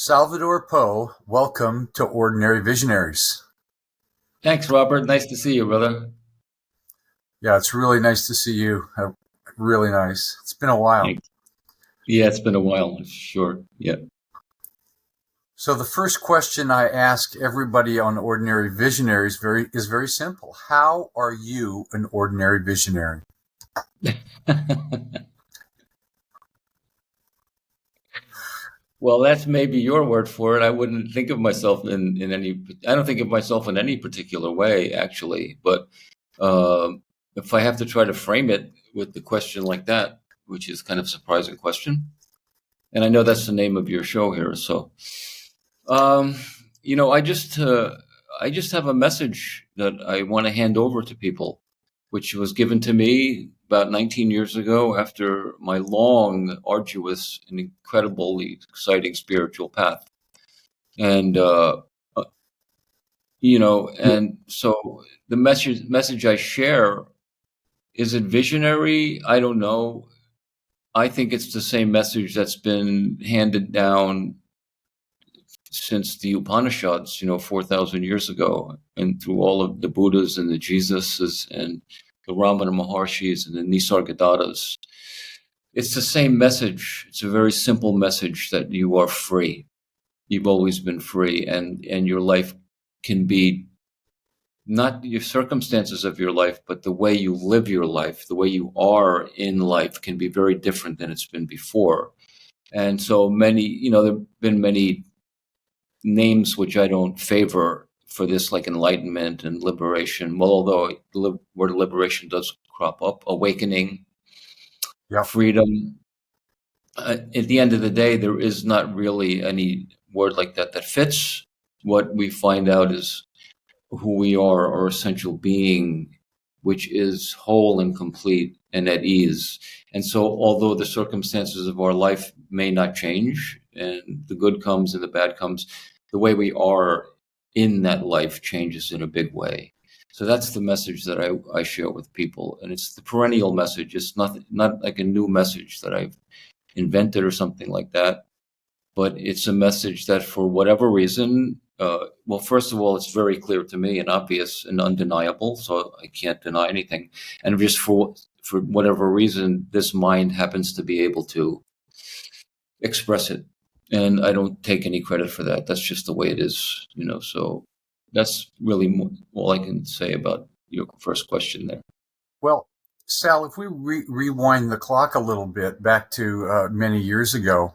Salvadore Poe, welcome to Ordinary Visionaries. Thanks, Robert. Nice to see you, brother. Yeah, it's really nice to see you. Really nice. It's been a while. Thanks. Yeah, it's been a while, sure. Yeah. So the first question I ask everybody on Ordinary Visionaries is very simple. How are you an ordinary visionary? Well, that's maybe your word for it. I wouldn't think of myself in any, I don't think of myself in any particular way, actually. But if I have to try to frame it with the question like that, which is kind of a surprising question, and I know that's the name of your show here. So, um, you know, I just have a message that I want to hand over to people, which was given to me about 19 years ago after my long, arduous, and incredibly exciting spiritual path. And uh, and so the message I share, is it visionary? I don't know. I think it's the same message that's been handed down since the Upanishads, 4,000 years ago, and through all of the Buddhas and the Jesuses and the Ramana Maharshis and the Nisargadatas. It's the same message. It's a very simple message that you are free. You've always been free, and your life can be not your circumstances of your life, but the way you live your life, the way you are in life can be very different than it's been before. And so many, there have been many names which I don't favor for this, like enlightenment and liberation. Well, although the word liberation does crop up, awakening, Yeah. freedom. At the end of the day, there is not really any word like that that fits. What we find out is who we are, our essential being, which is whole and complete and at ease. And so, although the circumstances of our life may not change, and the good comes and the bad comes, the way we are in that life changes in a big way. So that's the message that I share with people, and it's the perennial message. It's not like a new message that I've invented or something like that, but it's a message that, for whatever reason, well, first of all, it's very clear to me and obvious and undeniable, so I can't deny anything. And just for whatever reason, this mind happens to be able to express it, and I don't take any credit for that. That's just the way it is, So that's really all I can say about your first question there. Well, Sal, if we rewind the clock a little bit back to many years ago,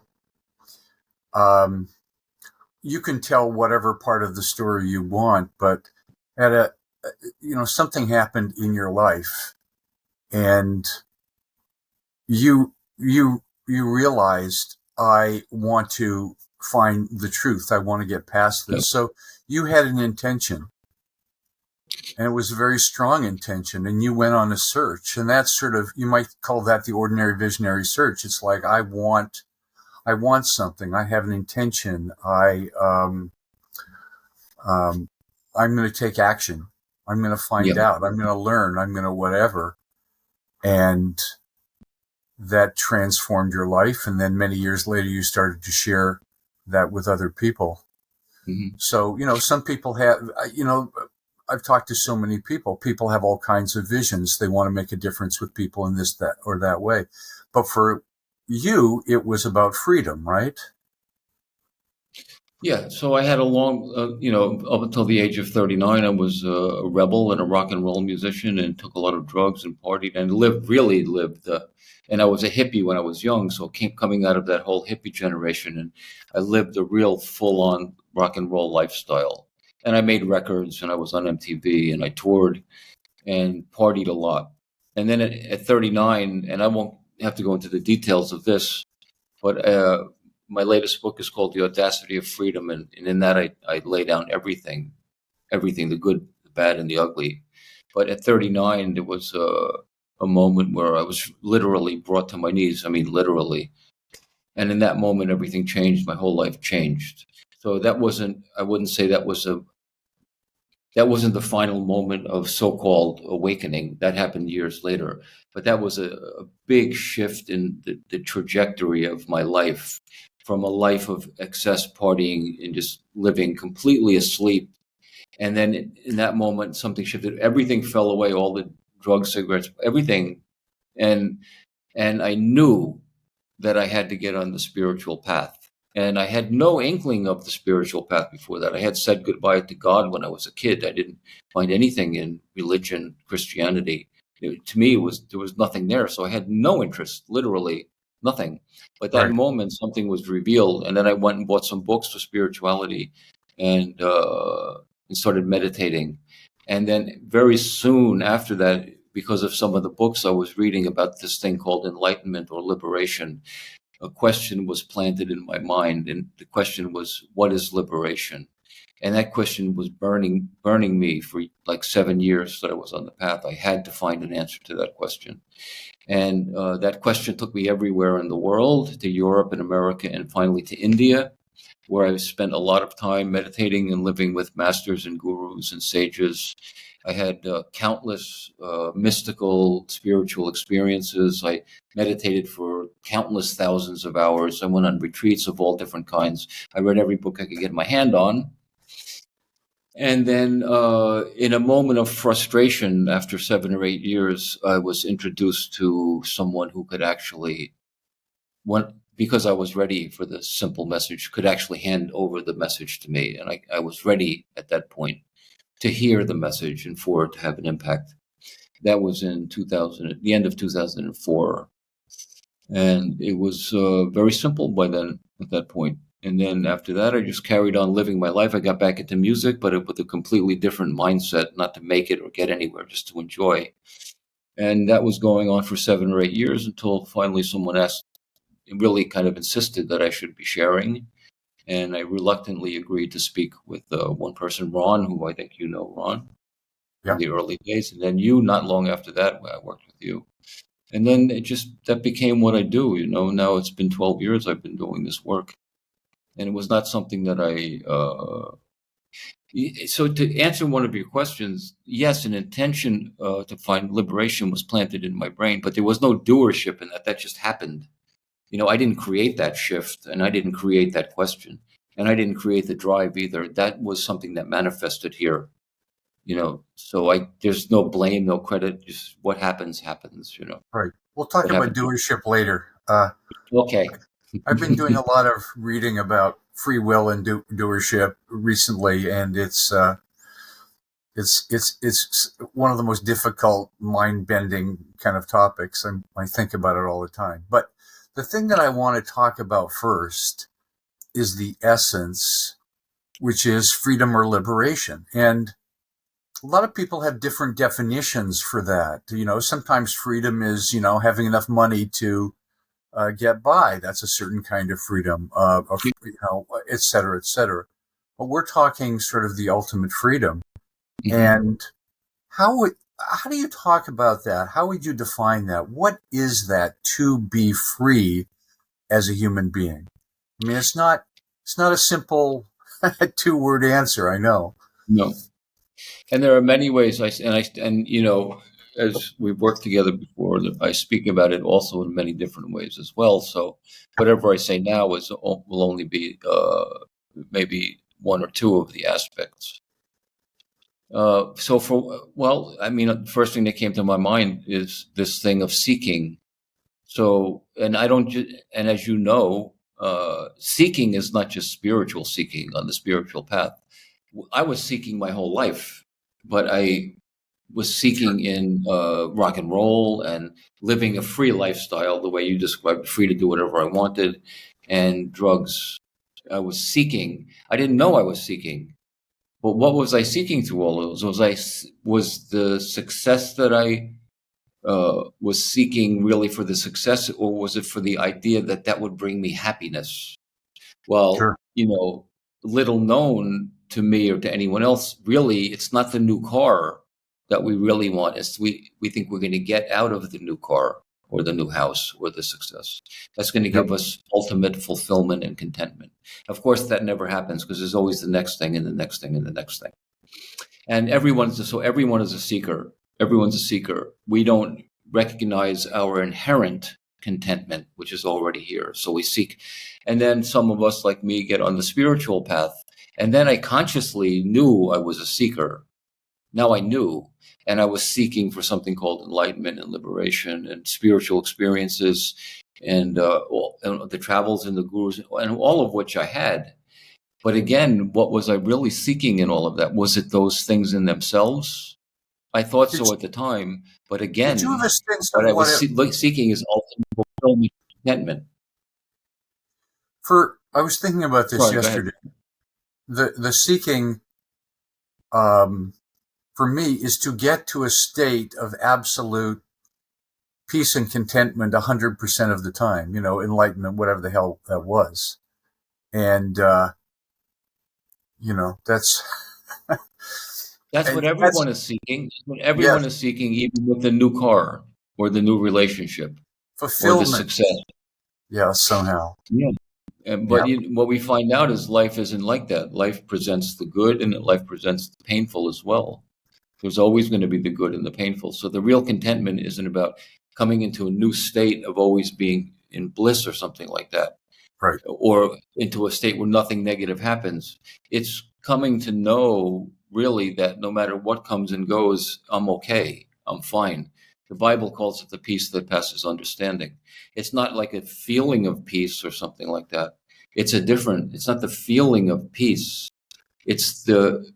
you can tell whatever part of the story you want, but at something happened in your life, and you realized, I want to find the truth. I want to get past this. Yep. So you had an intention, and it was a very strong intention, and you went on a search, and that's sort of, you might call that the ordinary visionary search. It's like, I want something. I have an intention. I'm going to take action. I'm going to find out. I'm going to learn. I'm going to whatever. And that transformed your life. And then many years later, you started to share that with other people. Mm-hmm. So, some people have, I've talked to so many people. People have all kinds of visions. They want to make a difference with people in this, that, or that way. But for you, it was about freedom, right? Yeah. So I had a long, up until the age of 39, I was a rebel and a rock and roll musician, and took a lot of drugs and partied and really lived. And I was a hippie when I was young. So coming out of that whole hippie generation, and I lived a real full on rock and roll lifestyle. And I made records, and I was on MTV, and I toured and partied a lot. And then at 39, and I won't have to go into the details of this, but my latest book is called The Audacity of Freedom, and in that I lay down everything, the good, the bad, and the ugly. But at 39, there was a moment where I was literally brought to my knees. I mean, literally. And in that moment, everything changed. My whole life changed. So I wouldn't say that wasn't the final moment of so-called awakening. That happened years later. But that was a big shift in the trajectory of my life, from a life of excess partying and just living completely asleep. And then in that moment, something shifted. Everything fell away, all the drugs, cigarettes, everything. And I knew that I had to get on the spiritual path. And I had no inkling of the spiritual path before that. I had said goodbye to God when I was a kid. I didn't find anything in religion, Christianity. To me, there was nothing there. So I had no interest, literally nothing. But that Right. moment, something was revealed. And then I went and bought some books for spirituality and started meditating. And then very soon after that, because of some of the books I was reading about this thing called enlightenment or liberation, a question was planted in my mind. And the question was, what is liberation? And that question was burning me for like 7 years that I was on the path. I had to find an answer to that question. And that question took me everywhere in the world, to Europe and America, and finally to India, where I spent a lot of time meditating and living with masters and gurus and sages. I had countless mystical, spiritual experiences. I meditated for countless thousands of hours. I went on retreats of all different kinds. I read every book I could get my hand on. And then in a moment of frustration, after 7 or 8 years, I was introduced to someone who could actually, because I was ready for the simple message, could actually hand over the message to me. And I was ready at that point to hear the message and for it to have an impact. That was in 2000, at the end of 2004. And it was very simple by then, at that point. And then after that, I just carried on living my life. I got back into music, but with a completely different mindset, not to make it or get anywhere, just to enjoy. And that was going on for 7 or 8 years until finally someone asked, really kind of insisted that I should be sharing. And I reluctantly agreed to speak with one person, Ron, who I think you know, Ron, in the early days. And then you, not long after that, I worked with you. And then that became what I do. Now it's been 12 years I've been doing this work. And it was not something that so to answer one of your questions, yes, an intention to find liberation was planted in my brain, but there was no doership in that. That just happened. I didn't create that shift, and I didn't create that question, and I didn't create the drive either. That was something that manifested here. So there's no blame, no credit. Just what happens. Right. We'll talk about doership later. Okay. I've been doing a lot of reading about free will and doership recently, and it's one of the most difficult, mind-bending kind of topics. I think about it all the time. But the thing that I want to talk about first is the essence, which is freedom or liberation. And a lot of people have different definitions for that. Sometimes freedom is, having enough money to get by. That's a certain kind of freedom, et cetera, et cetera. But we're talking sort of the ultimate freedom. Mm-hmm. And how do you talk about that? How would you define that? What is that to be free as a human being? I mean, it's not a simple 2-word answer. I know. No. And there are many ways as we've worked together before, I speak about it also in many different ways as well. So whatever I say now will only be maybe one or two of the aspects. The first thing that came to my mind is this thing of seeking. So, and as you know, seeking is not just spiritual seeking on the spiritual path. I was seeking my whole life, but I was seeking in rock and roll and living a free lifestyle, the way you described, free to do whatever I wanted, and drugs. I was seeking. I didn't know I was seeking. But what was I seeking through all of those? Was the success that I was seeking really for the success, or was it for the idea that would bring me happiness? Well, sure. Little known to me or to anyone else, really, it's not the new car that we really want. It's we think we're going to get out of the new car or the new house or the success. That's going to give us ultimate fulfillment and contentment. Of course, that never happens because there's always the next thing and the next thing and the next thing. And everyone is a seeker. Everyone's a seeker. We don't recognize our inherent contentment, which is already here. So we seek. And then some of us, like me, get on the spiritual path. And then I consciously knew I was a seeker. Now I knew. And I was seeking for something called enlightenment and liberation and spiritual experiences and the travels and the gurus, and all of which I had. But again, what was I really seeking in all of that? Was it those things in themselves? I thought Did so you, at the time, but did you have again, a sense what of I what was it, seeking is ultimate fulfillment, contentment. I was thinking about this Sorry, go ahead. yesterday. The seeking, um, for me, is to get to a state of absolute peace and contentment 100% of the time, enlightenment, whatever the hell that was. And, that's, That's what and that's, everyone is seeking. That's what yes, everyone is seeking, even with the new car or the new relationship or the fulfillment. success. Yeah, somehow. Yeah. Yeah, But what we find out is life isn't like that. Life presents the good and life presents the painful as well. There's always going to be the good and the painful. So the real contentment isn't about coming into a new state of always being in bliss or something like that, right, or into a state where nothing negative happens. It's coming to know really that no matter what comes and goes, I'm okay. I'm fine. The Bible calls it the peace that passes understanding. It's not like a feeling of peace or something like that. It's not the feeling of peace. It's the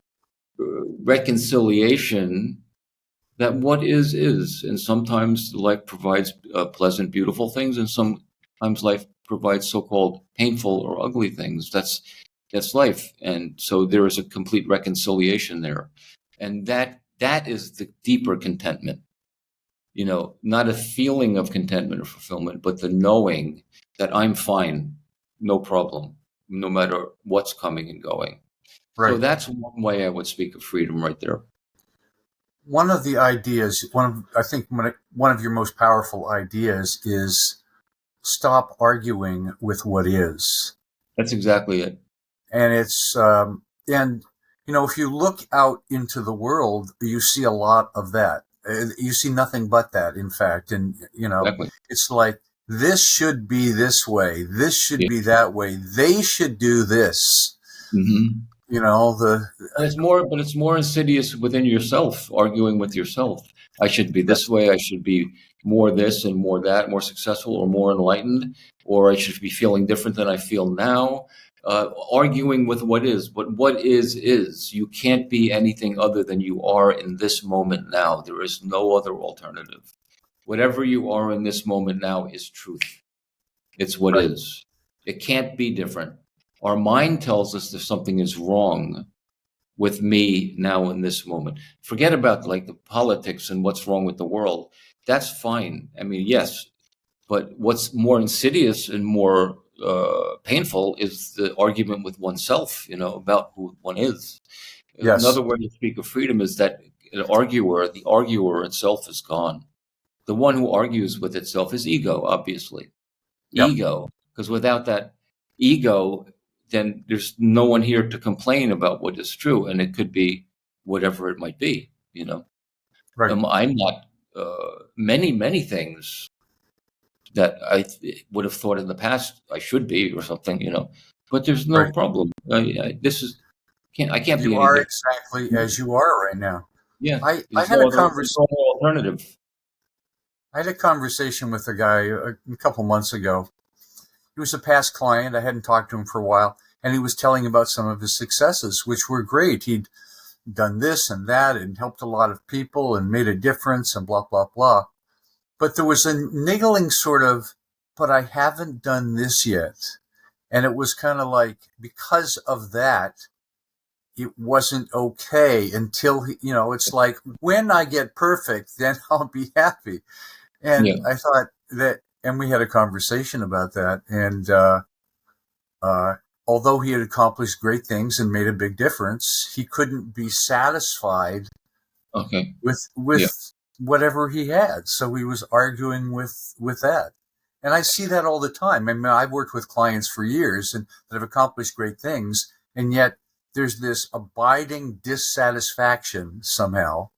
reconciliation that what is. And sometimes life provides pleasant, beautiful things, and sometimes life provides so-called painful or ugly things. That's life. And so there is a complete reconciliation there. And that is the deeper contentment, not a feeling of contentment or fulfillment, but the knowing that I'm fine, no problem, no matter what's coming and going. So right. that's one way I would speak of freedom right there. One of the ideas, I think one of your most powerful ideas is stop arguing with what is. That's exactly it. And and if you look out into the world, you see a lot of that. You see nothing but that, in fact. And, Exactly. it's like, this should be this way. This should Yeah. be that way. They should do this. Mm-hmm. The, But it's more insidious within yourself, arguing with yourself. I should be this way. I should be more this and more that, more successful or more enlightened, or I should be feeling different than I feel now. Arguing with what is, but what is. You can't be anything other than you are in this moment now. There is no other alternative. Whatever you are in this moment now is truth. It's what right. is. It can't be different. Our mind tells us that something is wrong with me now in this moment. Forget about like the politics and what's wrong with the world. That's fine. I mean, yes, but what's more insidious and more painful is the argument with oneself, about who one is. Yes. Another way to speak of freedom is that the arguer itself is gone. The one who argues with itself is ego, obviously. Yep. Ego, because without that ego, then there's no one here to complain about what is true, and it could be whatever it might be. Right. I'm not many things that would have thought in the past I should be or something. But there's no Right. problem. I can't be You any are different. exactly as you are right now. Yeah, I had there's no other alternative. I had a conversation with a guy a couple months ago. He was a past client. I hadn't talked to him for a while, and he was telling about some of his successes, which were great. He'd done this and that and helped a lot of people and made a difference and blah, blah, blah. But there was a niggling sort of, but I haven't done this yet. And it was kind of like, because of that, it wasn't okay until, it's like, when I get perfect, then I'll be happy. And Yeah. I thought that, and we had a conversation about that. And, although he had accomplished great things and made a big difference, he couldn't be satisfied Okay. with Yeah. whatever he had. So he was arguing with that. And I see that all the time. I mean, I've worked with clients for years and that have accomplished great things, and yet there's this abiding dissatisfaction somehow.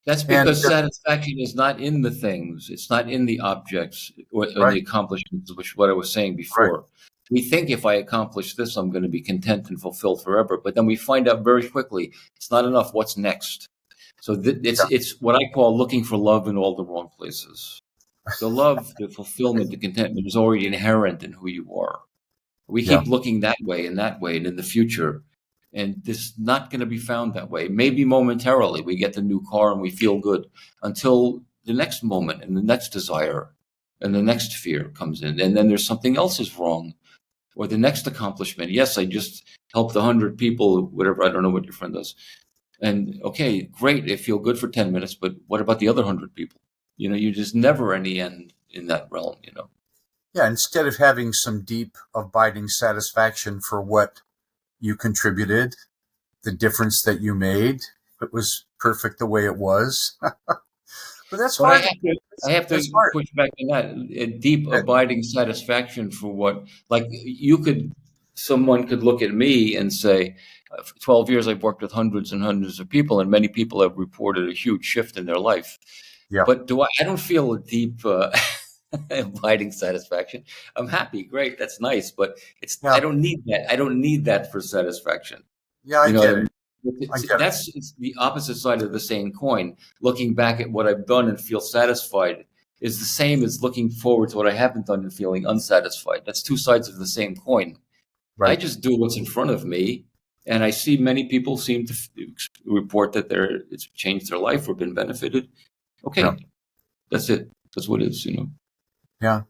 That's And because satisfaction is not in the things. It's not in the objects or in the right, accomplishments, which what I was saying right, before. We think if I accomplish this, I'm going to be content and fulfilled forever. But then we find out very quickly it's not enough. What's next? So yeah, it's what I call looking for love in all the wrong places. The love, the fulfillment, the contentment is already inherent in who you are. We yeah, keep looking that way and that way and in the future. And this is not going to be found that way. Maybe momentarily we get the new car and we feel good until the next moment and the next desire and the next fear comes in. And then there's something else is wrong or the next accomplishment. Yes, I just helped 100 people, whatever. I don't know what your friend does. And okay, great. They feel good for 10 minutes, but what about the other 100 people? You just never any end in that realm. yeah. Instead of having some deep, abiding satisfaction for what you contributed, the difference that you made, it was perfect the way it was. But that's But I hard. have to, I have to That's hard. push back on that. A deep, abiding satisfaction for what, like someone could look at me and say, for 12 years I've worked with hundreds and hundreds of people, and many people have reported a huge shift in their life. Yeah, But I don't feel a deep, abiding satisfaction. I'm happy, great, that's nice, but I yeah, don't need that. I don't need that for satisfaction. yeah. I You know what get I mean? it. I get it. It's the opposite side of the same coin. Looking back at what I've done and feel satisfied is the same as looking forward to what I haven't done and feeling unsatisfied. That's two sides of the same coin. I Right. just do what's in front of me, and I see many people seem to report that it's changed their life or been benefited. Yeah, Okay, that's it. That's what it is. yeah.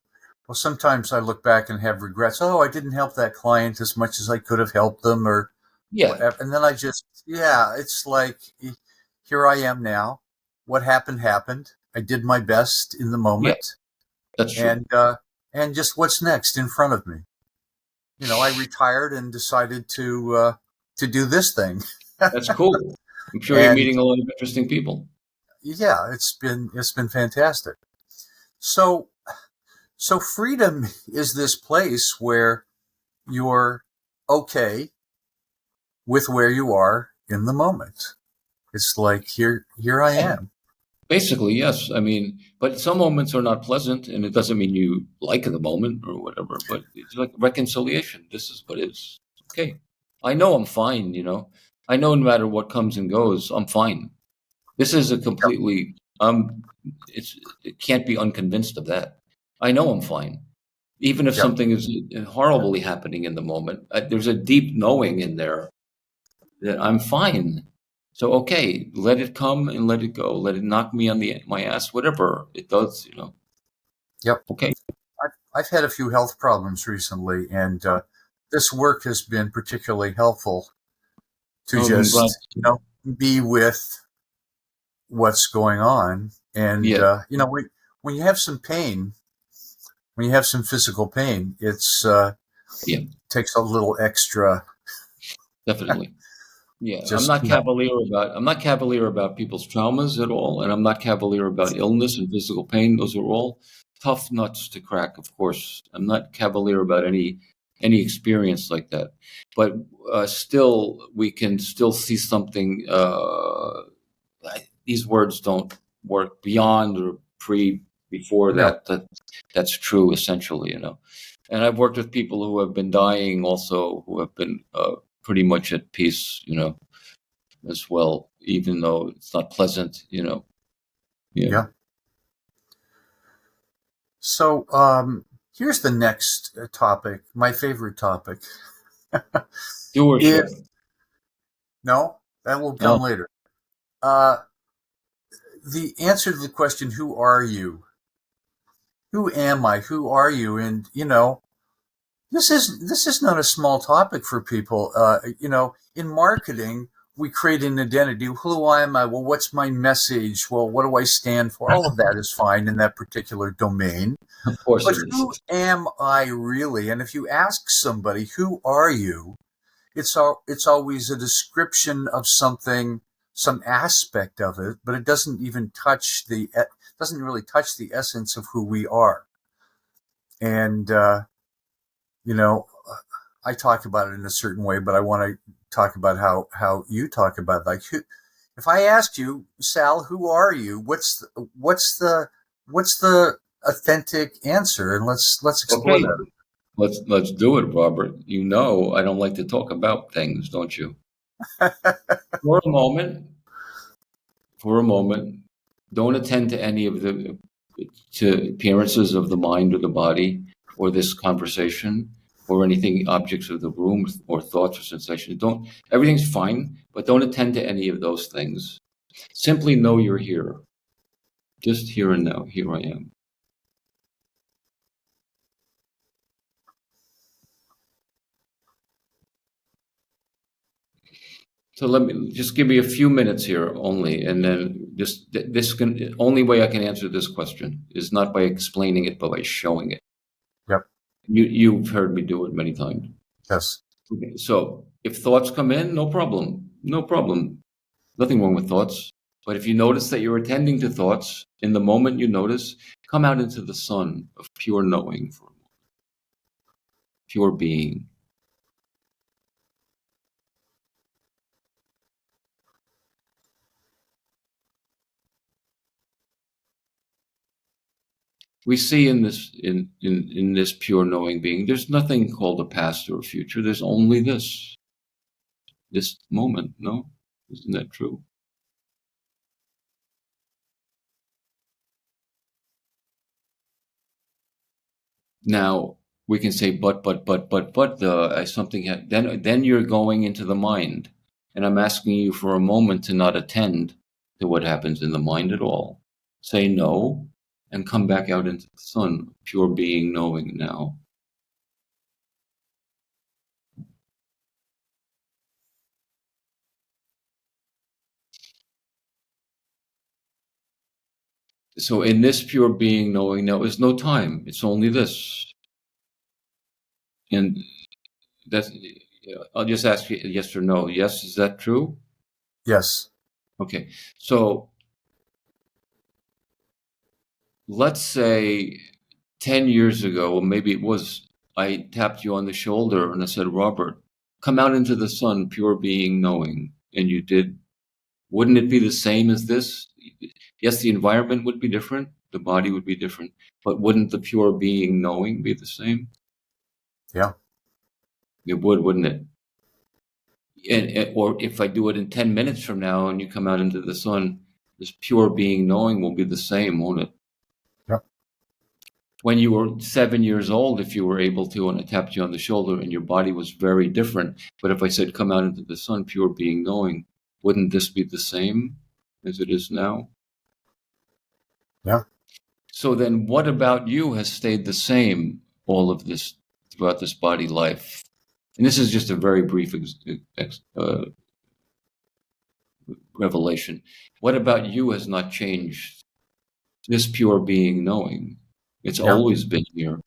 Well, sometimes I look back and have regrets. Oh, I didn't help that client as much as I could have helped them, or Yeah, whatever. And then yeah, it's like, here I am now. What happened happened. I did my best in the yeah, moment, that's true. and just what's next in front of me. I retired and decided to do this thing, That's cool. I'm sure you're and meeting a lot of interesting people. yeah, it's been fantastic. So freedom is this place where you're okay with where you are in the moment. It's like, here I Yeah. am. Basically, yes. I mean, but some moments are not pleasant, and it doesn't mean you like the moment or whatever. But it's like reconciliation. This is what is okay. I know I'm fine. I know no matter what comes and goes, I'm fine. This is a Yep, completely it can't be unconvinced of that. I know I'm fine, even if yep, something is horribly happening in the moment. There's a deep knowing in there that I'm fine. So okay, let it come and let it go. Let it knock me on my ass, whatever it does. yep. Okay. I've had a few health problems recently, and this work has been particularly helpful to Oh, I'm glad. just be with what's going on. And Yeah, when you have some pain, when you have some physical pain, it's yeah, takes a little extra. definitely. Yeah, I'm Just not cavalier about people's traumas at all, and I'm not cavalier about illness and physical pain. Those are all tough nuts to crack, of course. I'm not cavalier about any experience like that, but still, we can still see something. These words don't work beyond or before no, that's true essentially. And I've worked with people who have been dying also, who have been pretty much at peace, as well, even though it's not pleasant. Yeah. yeah. So here's the next topic. My favorite topic. Doership. If no, that will Oh, come later. Uh, the answer to the question, "Who are you?" Who am I? Who are you? And this is not a small topic for people. In marketing, we create an identity. Who am I? Well, what's my message? Well, what do I stand for? All of that is fine in that particular domain. of course But it is. who am I really? And if you ask somebody, "Who are you?" It's always a description of something, some aspect of it, but it doesn't really touch the essence of who we are. And you know, I talk about it in a certain way, but I want to talk about how you talk about it. Like, If I asked you, Sal, who are you? What's the authentic answer? And let's explore Okay, that. let's do it, Robert. You know I don't like to talk about things, don't you? For a moment, for a moment, don't attend to any of the to appearances of the mind or the body or this conversation or anything, objects of the room or thoughts or sensations. Don't, everything's fine, but don't attend to any of those things. Simply know you're here. Just here and now. Here I am. So let me just give me a few minutes here only, and then just this can only way I can answer this question is not by explaining it, but by showing it. Yep. You've heard me do it many times. Yes. Okay. So if thoughts come in, no problem, no problem, nothing wrong with thoughts. But if you notice that you're attending to thoughts, in the moment you notice, come out into the sun of pure knowing for a moment, pure being. We see in this pure knowing being, there's nothing called a past or a future. There's only this moment. No, isn't that true? Now we can say, but something. Then you're going into the mind, and I'm asking you for a moment to not attend to what happens in the mind at all. Say no, and come back out into the sun, pure being, knowing now. So in this pure being knowing now is no time. It's only this. And that's, I'll just ask you yes or no. Yes, is that true? Yes. Okay. So let's say 10 years ago, or maybe it was, I tapped you on the shoulder and I said, Robert, come out into the sun, pure being knowing. And you did. Wouldn't it be the same as this? Yes, the environment would be different. The body would be different. But wouldn't the pure being knowing be the same? Yeah. It would, wouldn't it? Or if I do it in 10 minutes from now and you come out into the sun, this pure being knowing will be the same, won't it? Yep. When you were 7 years old, if you were able to, and I tapped you on the shoulder and your body was very different, but if I said, come out into the sun, pure being knowing, wouldn't this be the same as it is now? Yeah. So then what about you has stayed the same all of this throughout this body life? And this is just a very brief revelation. What about you has not changed? This pure being knowing. It's Yeah. always been here.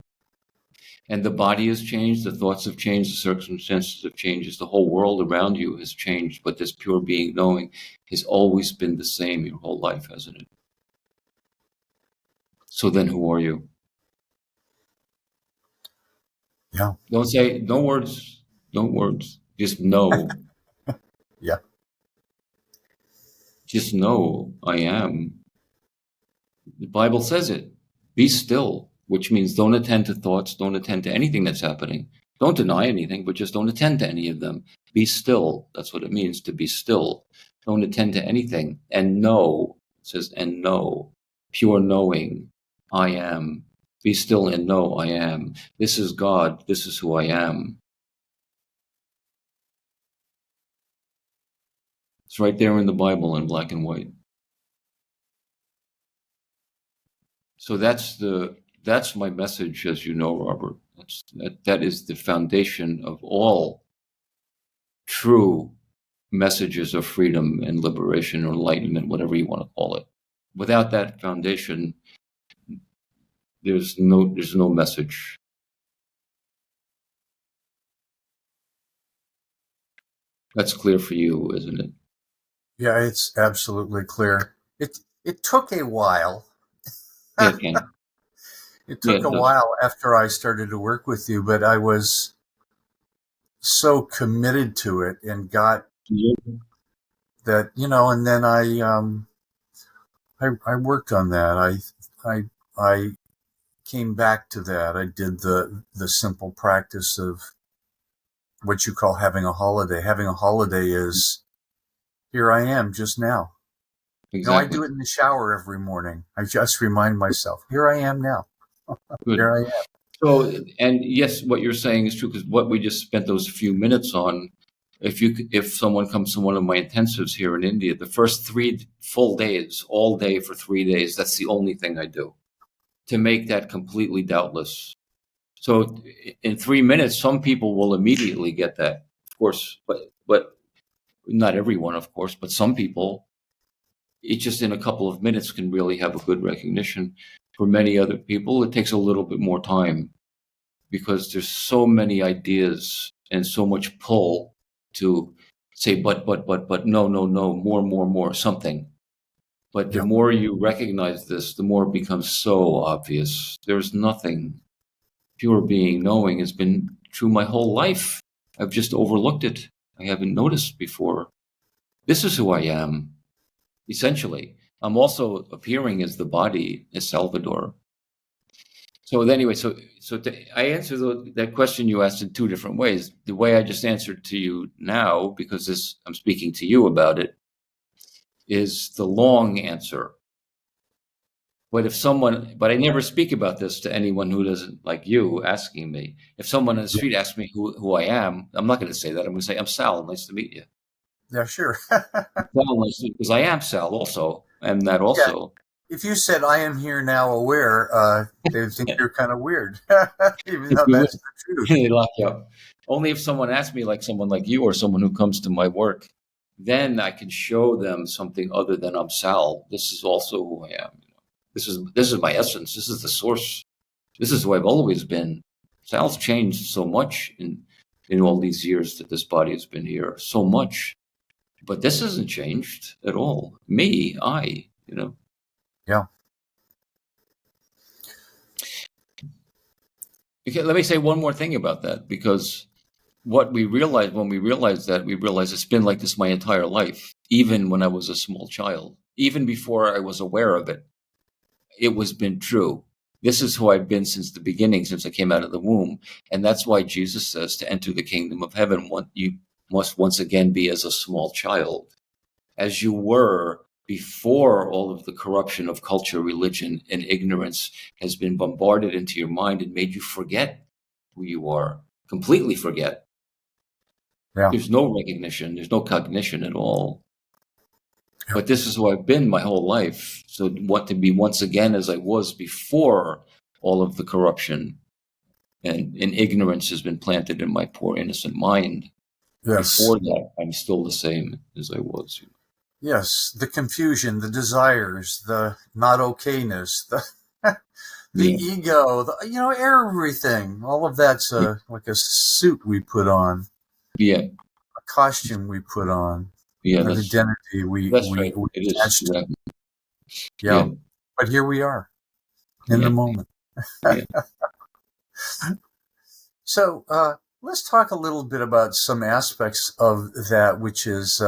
And the body has changed, the thoughts have changed, the circumstances have changed, the whole world around you has changed, but this pure being knowing has always been the same your whole life, hasn't it? So then who are you? Yeah. Don't say, no words, no words. Just know. Yeah. Just know I am. The Bible says it. Be still, which means don't attend to thoughts, don't attend to anything that's happening. Don't deny anything, but just don't attend to any of them. Be still. That's what it means to be still. Don't attend to anything. And know, it says, and know, pure knowing, I am. Be still and know I am. This is God. This is who I am. It's right there in the Bible in black and white. So that's my message, as you know, Robert. That is the foundation of all true messages of freedom and liberation or enlightenment, whatever you want to call it. Without that foundation, there's no message. That's clear for you, isn't it? Yeah, it's absolutely clear. It took a while. Yeah, it can. It Yeah, took it a does. while after I started to work with you, but I was so committed to it and got Yeah. that, and then I worked on that. I came back to that. I did the simple practice of what you call having a holiday. Having a holiday is, here I am just now. I Exactly. do it in the shower every morning. I just remind myself, here I am now. Good. Here I am. So, and yes, what you're saying is true, because what we just spent those few minutes on, if someone comes to one of my intensives here in India, the first 3 full days, all day for 3 days, that's the only thing I do to make that completely doubtless. So in 3 minutes, some people will immediately get that, of course, but not everyone, of course, but some people, it just in a couple of minutes can really have a good recognition. For many other people, it takes a little bit more time because there's so many ideas and so much pull to say, but, no, more, something. But the Yeah. more you recognize this, the more it becomes so obvious. There's nothing. Pure being, knowing has been true my whole life. I've just overlooked it. I haven't noticed before. This is who I am, essentially. I'm also appearing as the body, as Salvador. So anyway, I answer that question you asked in 2 different ways. The way I just answered to you now, because I'm speaking to you about it, is the long answer. But I never speak about this to anyone who doesn't, like you asking me. If someone on the street asks me who I am, I'm not going to say that. I'm going to say, I'm Sal. Nice to meet you. Yeah, sure. Sal, because I am Sal also. I'm that Yeah. also. If you said, I am here now aware, they would think you're kind of weird, even If though you that's would, the truth. they lock you up. Only if someone asks me, like someone like you or someone who comes to my work, then I can show them something other than I'm Sal. This is also who I am. This is my essence. This is the source. This is who I've always been. Sal's changed so much in all these years that this body has been here. So much. But this hasn't changed at all. Me, Yeah. Okay, let me say one more thing about that, because what we realized when we realized that, we realized it's been like this my entire life, even when I was a small child, even before I was aware of it. It was been true. This is who I've been since the beginning, since I came out of the womb. And that's why Jesus says to enter the kingdom of heaven, you must once again be as a small child, as you were before all of the corruption of culture, religion, and ignorance has been bombarded into your mind and made you forget who you are, completely forget. Yeah. There's no recognition, there's no cognition at all. Yeah. But this is who I've been my whole life. So what to be once again as I was before all of the corruption and ignorance has been planted in my poor innocent mind. Yes. Before that, I'm still the same as I was. Yes. The confusion, the desires, the not okayness, the Yeah. ego, everything. All of that's like a suit we put on, Yeah. a costume we put on, Yeah. an identity we That's right. It is. attach to. Yeah. Yeah. Yeah. But here we are in the Yeah. moment. Yeah. So let's talk a little bit about some aspects of that, which is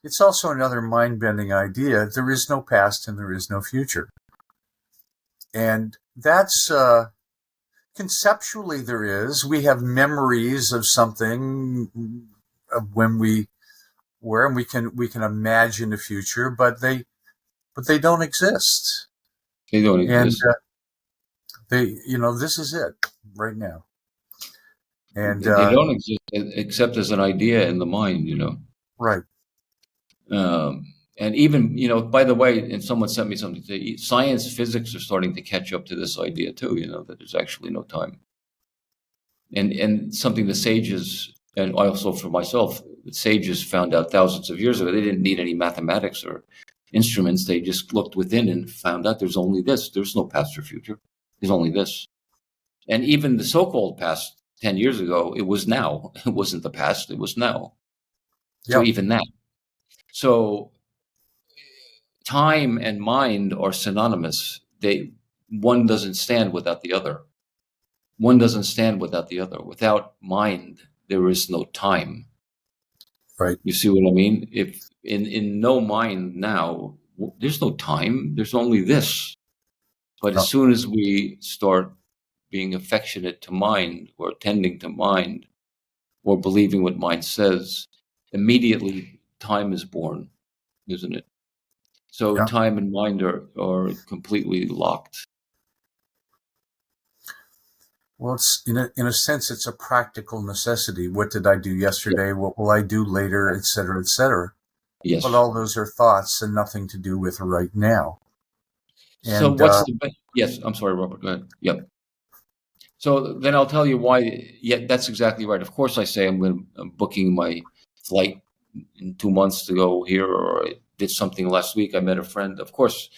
it's also another mind-bending idea. There is no past and there is no future. And that's conceptually there is. We have memories of something of when we were, and we can imagine the future, but they don't exist. They don't And exist. this is it right now. And They don't exist except as an idea in the mind. right. And even, by the way, and someone sent me something today, science, physics are starting to catch up to this idea too, that there's actually no time. And something the sages, and also for myself, the sages found out thousands of years ago, they didn't need any mathematics or instruments. They just looked within and found out there's only this. There's no past or future. There's only this. And even the so-called past 10 years ago, it was now. It wasn't the past, it was now. So Yep. even that. So time and mind are synonymous. One doesn't stand without the other. One doesn't stand without the other. Without mind, there is no time. Right. You see what I mean? If in no mind now, there's no time. There's only this. But Yeah. as soon as we start being affectionate to mind, or tending to mind, or believing what mind says, immediately time is born, isn't it? So Yeah. time and mind are completely locked. Well, it's in a sense, it's a practical necessity. What did I do Yep. yesterday? What will I do later, et cetera, et cetera. But Yes. all those are thoughts and nothing to do with right now. So And what's the yes? I'm sorry, Robert. Go ahead. Yep. So then I'll tell you why. Yeah, that's exactly right. Of course, I say I'm booking my flight in 2 months to go here, or I did something last week. I met a friend. Of course,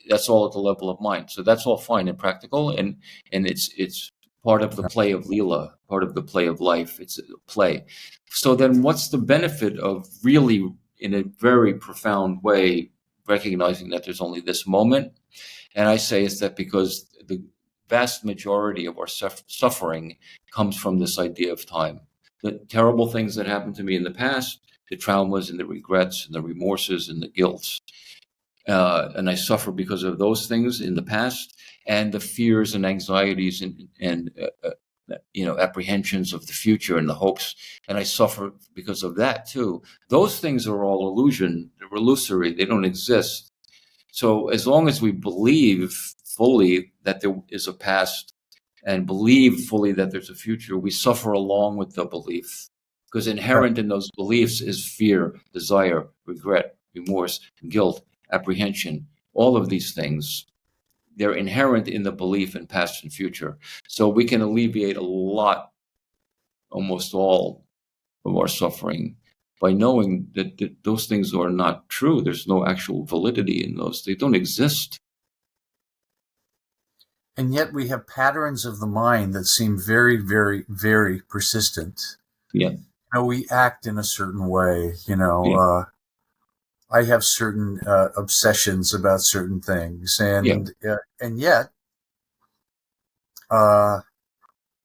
that's all at the level of mind. So that's all fine and practical, and it's part of the play of Leela, part of the play of life. It's a play. So then, what's the benefit of really, in a very profound way, recognizing that there's only this moment? And I say it's that because the vast majority of our suffering comes from this idea of time. The terrible things that happened to me in the past, the traumas and the regrets and the remorses and the guilt. And I suffer because of those things in the past, and the fears and anxieties and apprehensions of the future and the hopes. And I suffer because of that too. Those things are all illusion. They're illusory. They don't exist. So as long as we believe fully that there is a past and believe fully that there's a future, we suffer along with the belief. Because right. inherent in those beliefs is fear, desire, regret, remorse, guilt, apprehension. All of these things, they're inherent in the belief in past and future. So we can alleviate a lot, almost all, of our suffering by knowing that those things are not true. There's no actual validity in those. They don't exist. And yet we have patterns of the mind that seem very, very, very persistent. Yeah, We act in a certain way. yeah, I have certain obsessions about certain things, yeah. and yet uh,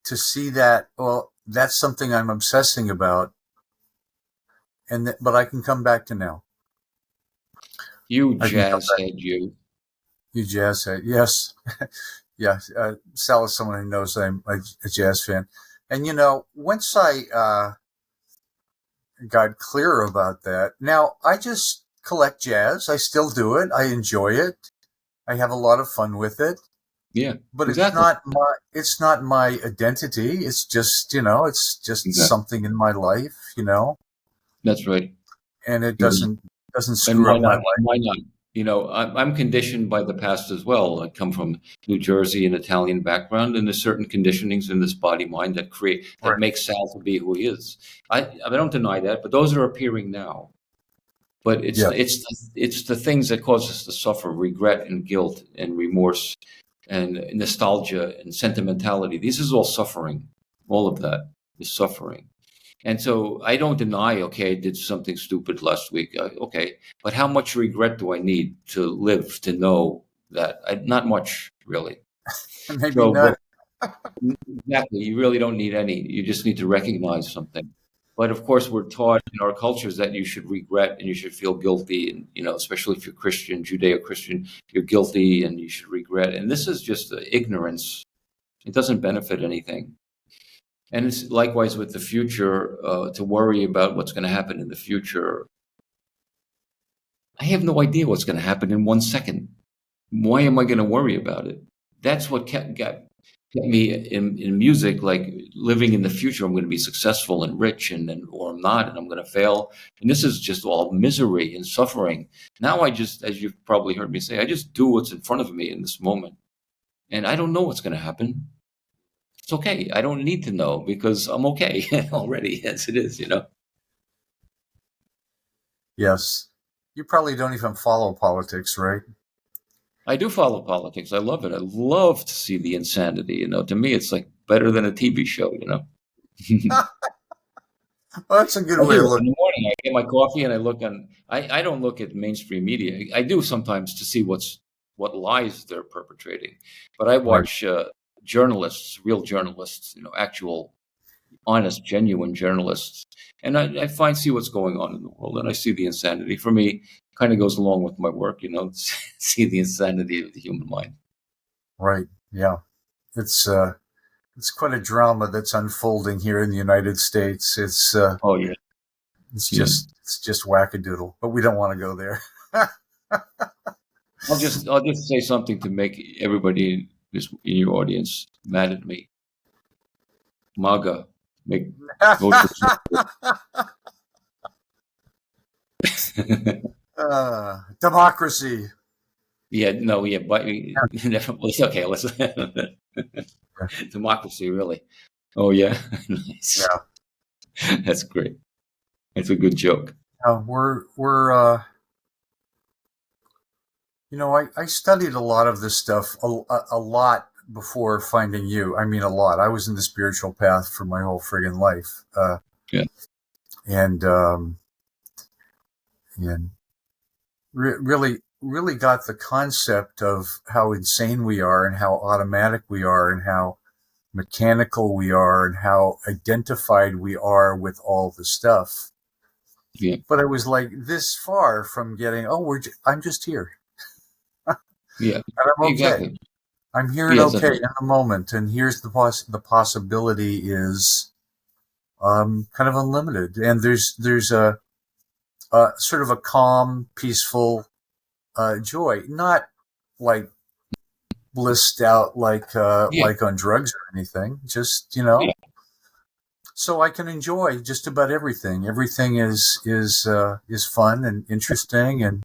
to see that, well, that's something I'm obsessing about, but I can come back to now. You I can come jazz back. head, you. You jazz head, yes, yeah. Sal is someone who knows I'm a jazz fan, and once I got clear about that, now I just collect jazz. I still do it. I enjoy it. I have a lot of fun with it. Yeah, But exactly. it's not my identity. It's just, it's just Exactly. something in my life, That's right. and it Mhm. doesn't And screw why up my not? life. Why not? I'm conditioned by the past as well. I come from New Jersey, an Italian background, and there's certain conditionings in this body mind that Right. make Sal to be who he is. I don't deny that, but those are appearing now. But Yeah. it's the things that cause us to suffer: regret and guilt and remorse and nostalgia and sentimentality. This is all suffering. All of that is suffering. And so I don't deny, okay, I did something stupid last week. Okay, but how much regret do I need to live to know that? Not much, really. Maybe So, none. but exactly, you really don't need any. You just need to recognize something. But of course, we're taught in our cultures that you should regret and you should feel guilty, and especially if you're Christian, Judeo-Christian, you're guilty and you should regret. And this is just ignorance. It doesn't benefit anything. And it's likewise with the future, to worry about what's going to happen in the future. I have no idea what's going to happen in 1 second. Why am I going to worry about it? That's what kept me in music, like living in the future. I'm going to be successful and rich, or I'm not, and I'm going to fail. And this is just all misery and suffering. Now I just, as you've probably heard me say, I just do what's in front of me in this moment. And I don't know what's going to happen. It's okay. I don't need to know because I'm okay already as it is. Yes. You probably don't even follow politics, right? I do follow politics. I love it. I love to see the insanity. To me, it's like better than a TV show. Well, that's a good I way of do. In looking. the morning, I get my coffee and I look on. I don't look at mainstream media. I do sometimes to see what lies they're perpetrating, but I Right. watch journalists, real journalists. Actual honest, genuine journalists. And I see what's going on in the world, and I see the insanity. For me, kind of goes along with my work, see the insanity of the human mind. Right. Yeah. It's quite a drama that's unfolding here in the United States. Oh yeah, it's yeah. just wackadoodle, but we don't want to go there. I'll just say something to make everybody in your audience mad at me. MAGA, vote for Democracy. Yeah, no, yeah, but okay. Let's democracy, really. Oh yeah, nice. Yeah, That's great. That's a good joke. we're I studied a lot of this stuff a lot before finding you. I mean, a lot. I was in the spiritual path for my whole friggin' life. Yeah. And really got the concept of how insane we are and how automatic we are and how mechanical we are and how identified we are with all the stuff. Yeah. But I was like this far from getting, I'm just here. Yeah. And I'm okay. Exactly. I'm here and okay in the moment. And here's the possibility is kind of unlimited. And there's a sort of a calm, peaceful joy, not like blissed out like on drugs or anything. Just Yeah. So I can enjoy just about everything. Everything is fun and interesting, and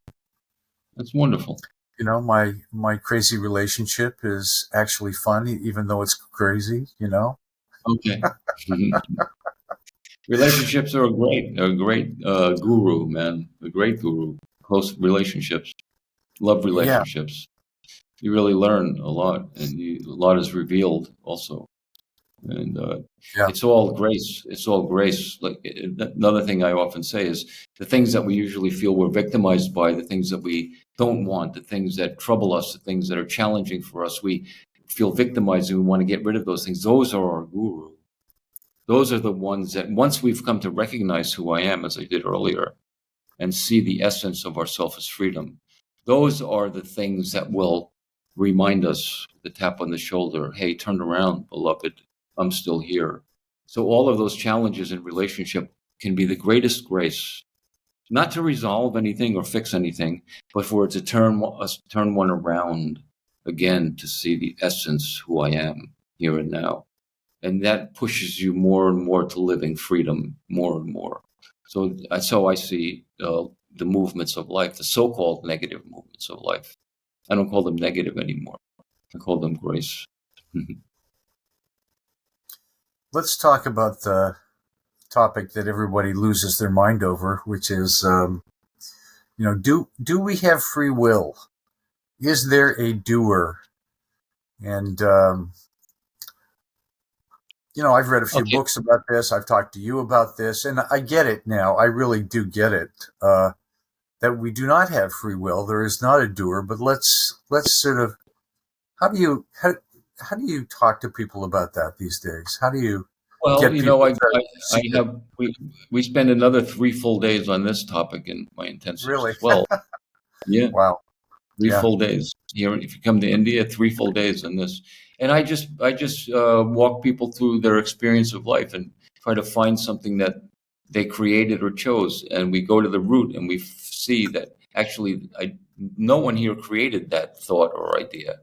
that's wonderful. My crazy relationship is actually fun, even though it's crazy. Okay. Relationships are a great guru, man. A great guru. Close relationships, love relationships. Yeah. You really learn a lot, and a lot is revealed also. And it's all grace. It's all grace. Like another thing I often say is the things that we usually feel we're victimized by, the things that we don't want, the things that trouble us, the things that are challenging for us, we feel victimized and we want to get rid of those things. Those are our guru. Those are the ones that once we've come to recognize who I am, as I did earlier, and see the essence of ourself as freedom, those are the things that will remind us, the tap on the shoulder, hey, turn around, beloved. I'm still here. So all of those challenges in relationship can be the greatest grace, not to resolve anything or fix anything, but for it to turn one around again to see the essence who I am here and now. And that pushes you more and more to living freedom more and more. So I see the movements of life, the so-called negative movements of life. I don't call them negative anymore. I call them grace. Let's talk about the topic that everybody loses their mind over, which is, do we have free will? Is there a doer? And, I've read a few books about this. I've talked to you about this, and I get it now. I really do get it, that we do not have free will. There is not a doer, but let's sort of, how do you talk to people about that these days? How do you get people we spend another 3 full days on this topic in my intensives really? as well. Yeah. Wow. 3 full days here. If you come to India, 3 full days on this. And I just walk people through their experience of life and try to find something that they created or chose. And we go to the root and we see that actually no one here created that thought or idea.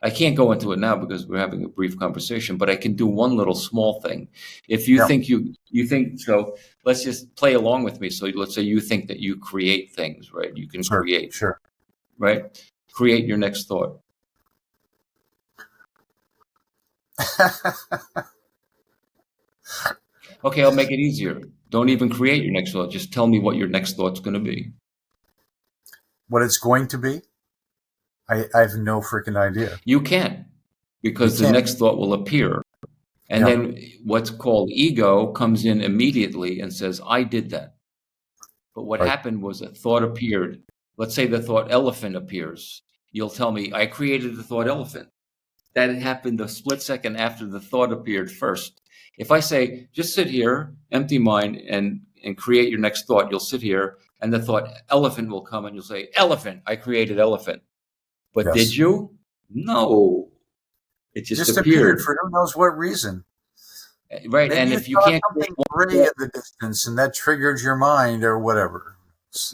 I can't go into it now because we're having a brief conversation, but I can do one little small thing. If you think you think so, let's just play along with me. So let's say you think that you create things, right? You can create. Sure. Right? Create your next thought. Okay, I'll make it easier. Don't even create your next thought. Just tell me what your next thought's going to be. What it's going to be? I have no freaking idea. You can't, because the next thought will appear. And then what's called ego comes in immediately and says, I did that. But what happened was a thought appeared. Let's say the thought elephant appears. You'll tell me, I created the thought elephant. that happened a split second after the thought appeared first. If I say, just sit here, empty mind, and create your next thought, you'll sit here, and the thought elephant will come, and you'll say, elephant, I created elephant. But did Yes. you? No. It just appeared appeared. for who knows what reason. Right. Maybe And you if you saw can't create something one gray thought, in the distance and that triggered your mind or whatever.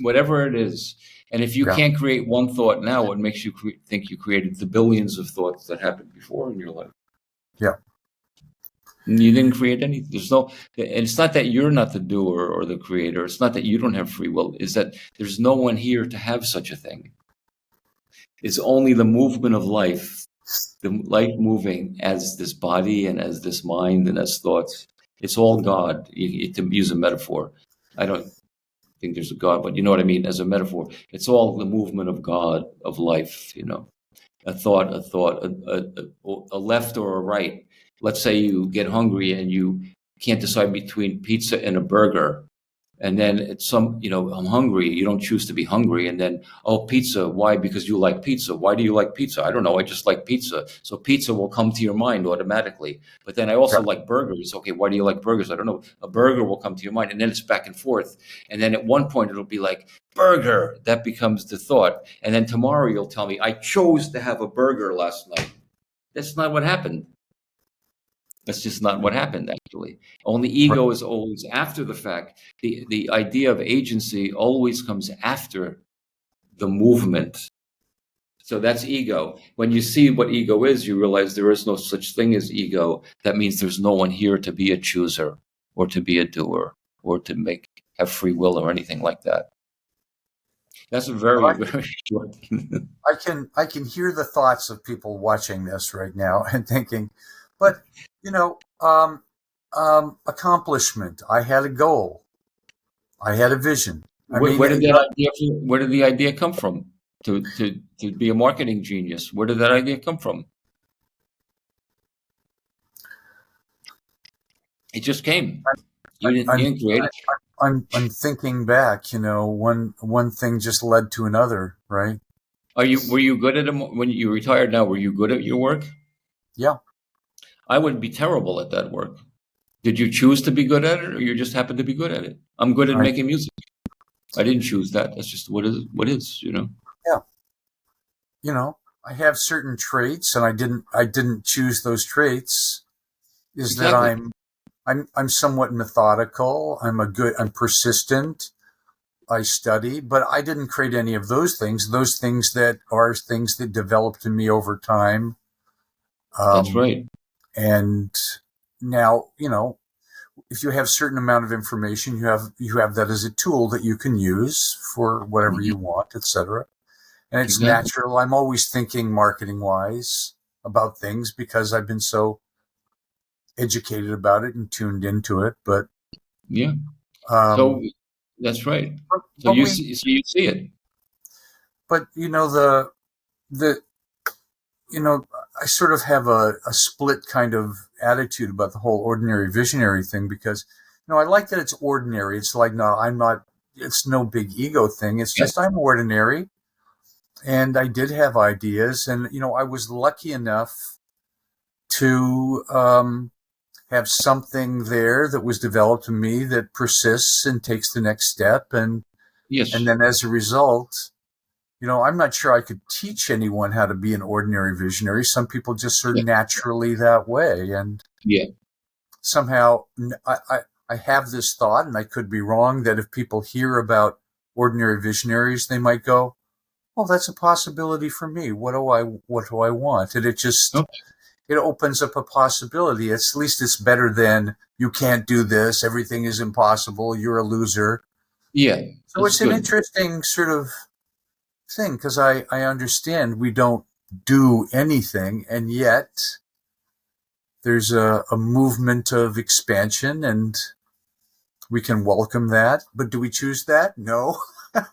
whatever it is, and if you Yeah. can't create one thought now, what makes you think you created the billions of thoughts that happened before in your life? Yeah. You didn't create anything. There's no, and it's not that you're not the doer or the creator. It's not that you don't have free will. It's that there's no one here to have such a thing. It's only the movement of life, the life moving as this body and as this mind and as thoughts. It's all God, to use a metaphor. I don't think there's a God, but you know what I mean as a metaphor. It's all the movement of God, of life, a thought, a left or a right. Let's say you get hungry and you can't decide between pizza and a burger. And then it's I'm hungry. You don't choose to be hungry. And then, oh, pizza. Why? Because you like pizza. Why do you like pizza? I don't know. I just like pizza. So pizza will come to your mind automatically. But then I also Yeah. like burgers. Okay, why do you like burgers? I don't know. A burger will come to your mind. And then it's back and forth. And then at one point it'll be like, burger. That becomes the thought. And then tomorrow you'll tell me, I chose to have a burger last night. That's not what happened. That's just not what happened, actually. Only ego is always after the fact. The idea of agency always comes after the movement. So that's ego. When you see what ego is, you realize there is no such thing as ego. That means there's no one here to be a chooser or to be a doer or to have free will or anything like that. That's a very, very short. I can hear the thoughts of people watching this right now and thinking, but accomplishment. I had a goal. I had a vision. I mean, Where did the idea come from? To be a marketing genius. Where did that idea come from? It just came. You didn't create it. I'm thinking back. One thing just led to another, right? Were you good at it when you retired now? Were you good at your work? Yeah. I would be terrible at that work. Did you choose to be good at it, or you just happened to be good at it? I'm good at I, making music. I didn't choose that. That's just what is. yeah. I have certain traits, and I didn't choose those traits. Is that Exactly. I'm somewhat methodical. I'm persistent. I study, but I didn't create any of those things. Those things that are things that developed in me over time. That's right. And now, if you have a certain amount of information, you have that as a tool that you can use for whatever you want, etc. And it's Exactly. natural. I'm always thinking marketing wise about things because I've been so educated about it and tuned into it. But Yeah. So um, that's right. So but you we see it. but the I sort of have a split kind of attitude about the whole ordinary visionary thing because I like that it's ordinary. It's like, no, I'm not. It's no big ego thing. It's Yeah. just I'm ordinary, and I did have ideas, and I was lucky enough to have something there that was developed in me that persists and takes the next step, and Yes. then as a result, I'm not sure I could teach anyone how to be an ordinary visionary. Some people just are Yeah. naturally that way, and Yeah. somehow I have this thought, and I could be wrong, that if people hear about ordinary visionaries, they might go, "Well, that's a possibility for me. What do I want?" And Okay. it opens up a possibility. At least it's better than you can't do this. Everything is impossible. You're a loser. Yeah. So That's it's an good. interesting sort of thing because I understand we don't do anything, and yet there's a movement of expansion, and we can welcome that. But do we choose that? No.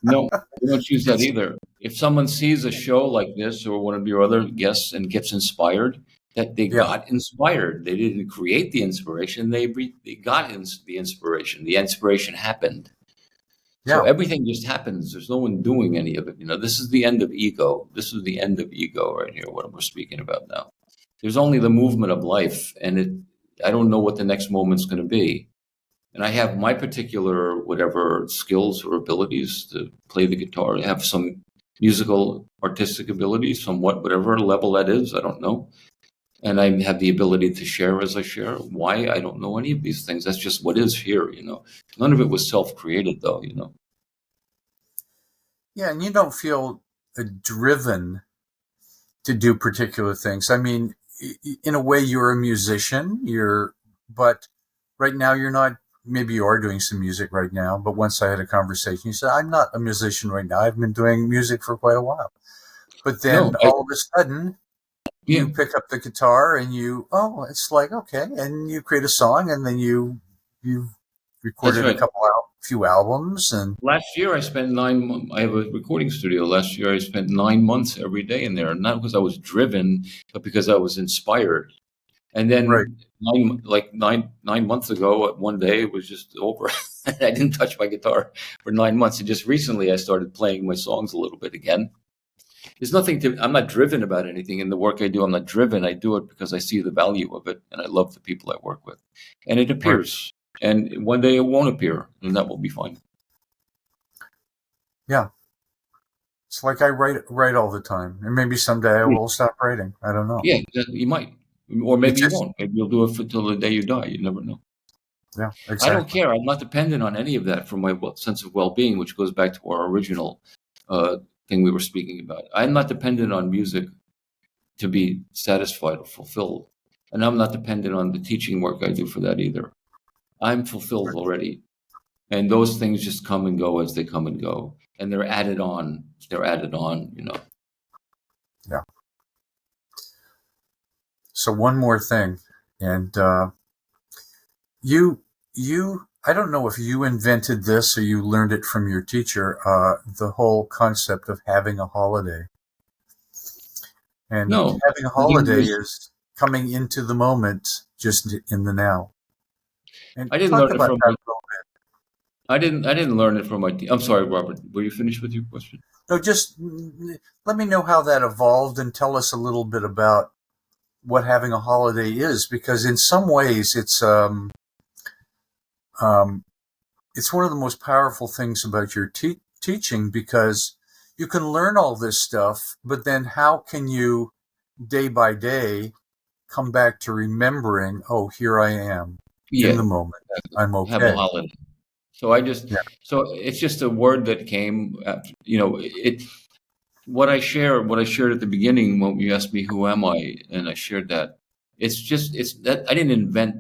No, I don't choose that It's, either. If someone sees a show like this or one of your other guests and gets inspired, that they yeah, got inspired. They didn't create the inspiration. They got the inspiration. The inspiration happened. So yeah. everything just happens. There's no one doing any of it. This is the end of ego. This is the end of ego right here, what we're speaking about now. There's only the movement of life, and I don't know what the next moment's going to be. And I have my particular whatever skills or abilities to play the guitar. I have some musical artistic abilities, somewhat whatever level that is, I don't know. And I have the ability to share as I share. Why? I don't know any of these things. That's just what is here, None of it was self-created, though, Yeah, and you don't feel driven to do particular things. I mean, in a way, you're a musician. But right now you're not. Maybe you are doing some music right now. But once I had a conversation, you said, "I'm not a musician right now. I've been doing music for quite a while." But No, then all of a sudden, yeah, you pick up the guitar and it's like, okay, and you create a song, and then you that's recorded right. few albums, and Last year I spent 9 months. I have a recording studio. Last year I spent 9 months every day in there, not because I was driven, but because I was inspired. And right, then nine months ago, one day it was just over. I didn't touch my guitar for 9 months. And just recently I started playing my songs a little bit again. There's nothing I'm not driven about anything in the work I do. I'm not driven. I do it because I see the value of it and I love the people I work with. And it right, appears. And one day it won't appear, and that will be fine. yeah. It's like I write all the time, and maybe someday I will stop writing. I don't know. Yeah, you might. Or It's maybe you just won't. Maybe you'll do it until the day you die. You never know. yeah, I don't exactly. care. I'm not dependent on any of that for my sense of well-being, which goes back to our original uh, thing we were speaking about. I'm not dependent on music to be satisfied or fulfilled, and I'm not dependent on the teaching work I do for that either. I'm fulfilled already, and those things just come and go as they come and go, and they're added on. They're added on. Yeah. So one more thing, and you I don't know if you invented this or you learned it from your teacher. The whole concept of having a holiday, and No, having a I think holiday is coming into the moment, just in the now. And I didn't talk learn it about from that my. a little bit. I didn't learn it from my. I'm sorry, Robert. Were you finished with your question? No, just let me know how that evolved and tell us a little bit about what having a holiday is, because in some ways um, it's one of the most powerful things about your teaching, because you can learn all this stuff, but then how can you day by day come back to remembering, oh, here I am in Yeah, the moment. I'm have a okay. holiday. So Yeah, so it's just a word that came. What I shared at the beginning when you asked me who am I, and I shared that. It's that I didn't invent.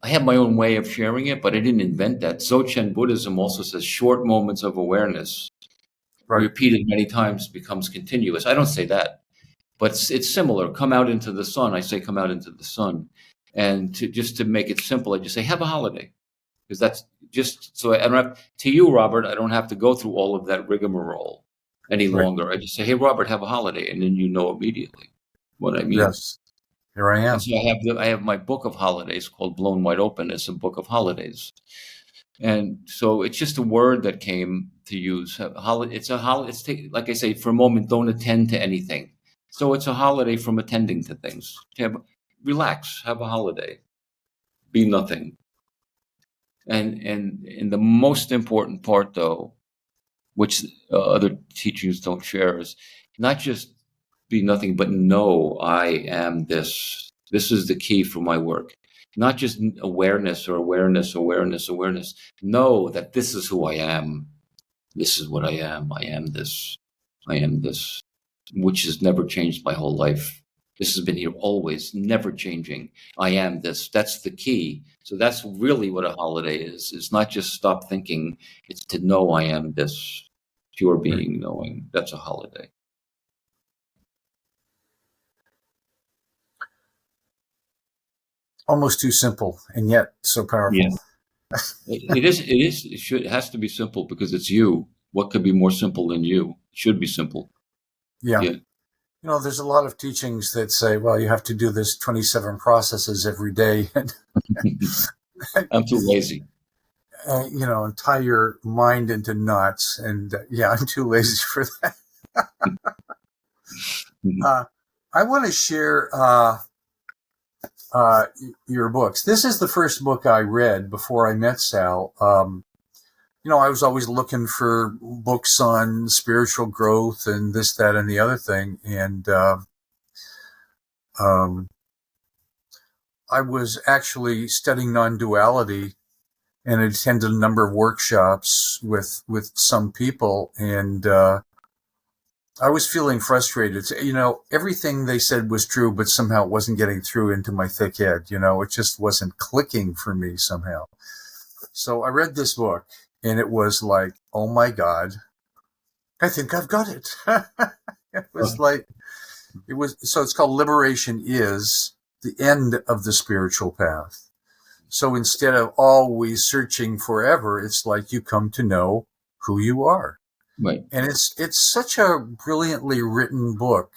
I have my own way of sharing it, but I didn't invent that. Dzogchen Buddhism also says short moments of awareness, right, repeated many times, becomes continuous. I don't say that, but it's similar. Come out into the sun. I say come out into the sun, and just to make it simple, I just say have a holiday, because that's just so I don't have to you, Robert. I don't have to go through all of that rigmarole any right. longer. I just say, hey, Robert, have a holiday, and then you know immediately what I mean. Yes, here I And am. so I have my book of holidays called Blown Wide Open. It's a book of holidays, and so it's just a word that came to use. It's a holiday. Like I say, for a moment, don't attend to anything. So it's a holiday from attending to things. Relax, have a holiday, be nothing. And the most important part, though, which other teachers don't share, is not just be nothing, but know I am this. This is the key for my work. Not just awareness or awareness, awareness, awareness. Know that this is who I am. This is what I am. I am this. I am this, which has never changed my whole life. This has been here always, never changing. I am this. That's the key. So that's really what a holiday is. It's not just stop thinking. It's to know I am this pure Right. being knowing. That's a holiday. Almost too simple and yet so Yeah. powerful. It is. It is. It has to be simple because it's you. What could be more simple than you? It should be simple. Yeah. Yeah. There's a lot of teachings that say, well, you have to do this 27 processes every day and, I'm too lazy. and tie your mind into knots. And yeah, I'm too lazy for that. Mhm. I want to share your books. This is the first book I read before I met Sal. I was always looking for books on spiritual growth and this, that, and the other thing. And I was actually studying non-duality and attended a number of workshops with some people. And I was feeling frustrated. Everything they said was true, but somehow it wasn't getting through into my thick head. It just wasn't clicking for me somehow. So I read this book, and it was like, oh my God, I think I've got it. It was so it's called Liberation is the End of the Spiritual Path. So instead of always searching forever, it's like you come to know who you are. Right. And it's such a brilliantly written book.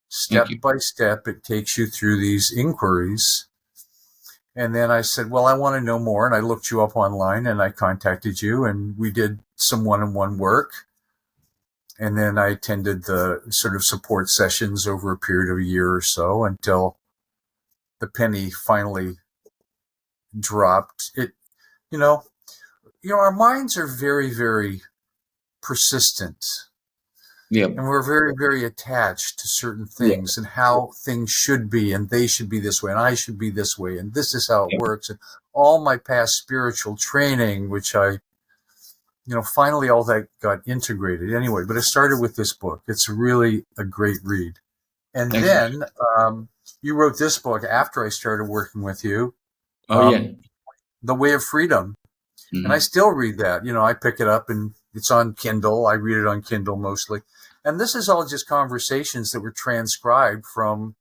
Step by step, it takes you through these inquiries. And then I said, well, I want to know more. And I looked you up online and I contacted you and we did some one-on-one work. And then I attended the sort of support sessions over a period of a year or so until the penny finally dropped. Our minds are very, very persistent. Yeah. And we're very, very attached to certain things and how things should be, and they should be this way, and I should be this way, and this is how it works. And all my past spiritual training, which I, finally all that got integrated anyway. But it started with this book. It's really a great read. And then you wrote this book after I started working with you. The Way of Freedom. Mm-hmm. And I still read that. I pick it up and it's on Kindle. I read it on Kindle mostly. And this is all just conversations that were transcribed from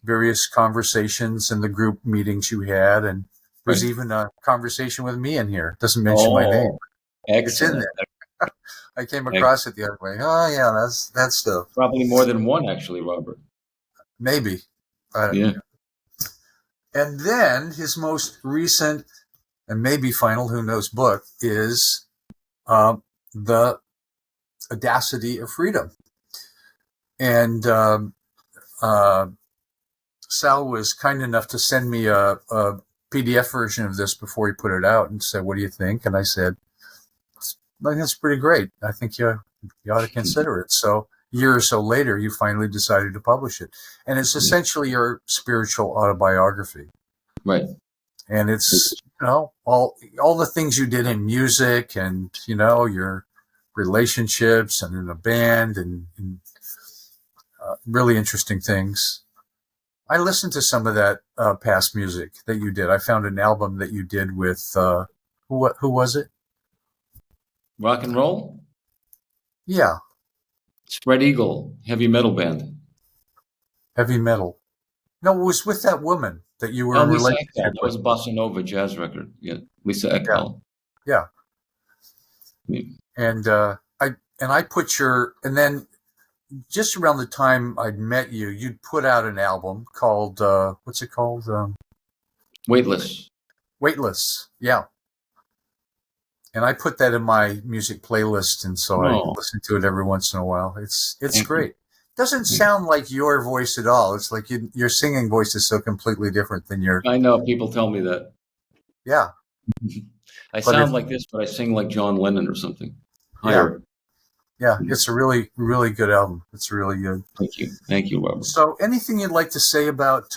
various conversations and the group meetings you had. And there's even a conversation with me in here. It doesn't mention my name. Excellent. It's in there. I came across it the other way. Oh, yeah, that stuff. Probably more than one, actually, Robert. Maybe. And then his most recent and maybe final, who knows, book is The Audacity of Freedom. And Sal was kind enough to send me a PDF version of this before he put it out and said, what do you think? And I said, I think it's pretty great. I think you ought to consider it. So a year or so later, you finally decided to publish it. And it's essentially your spiritual autobiography. Right. And it's, all the things you did in music and, your relationships and in a band and really interesting things. I listened to some of that past music that you did. I found an album that you did with, who was it? Rock and roll? Yeah. Spread Eagle, heavy metal band. Heavy metal. No, it was with that woman that you were related to. That was a bossa nova jazz record. Yeah, Lisa Ekdahl. Yeah. And I put and then just around the time I'd met you, you'd put out an album called what's it called? Weightless. Weightless. Yeah. And I put that in my music playlist, and so I listen to it every once in a while. It's great. It doesn't sound like your voice at all. It's like your singing voice is so completely different than your... I know, people tell me that. Yeah. I sound like this, but I sing like John Lennon or something. Higher. Yeah, it's a really, really good album. It's really good. Thank you, Robert. So anything you'd like to say about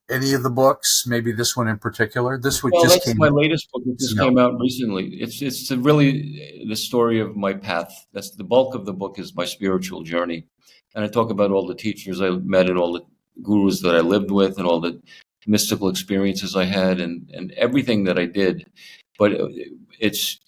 any of the books, maybe this one in particular? This one that's my latest book. It just came out recently. It's really the story of my path. That's the bulk of the book is my spiritual journey. And I talk about all the teachers I met and all the gurus that I lived with and all the mystical experiences I had and everything that I did. But it's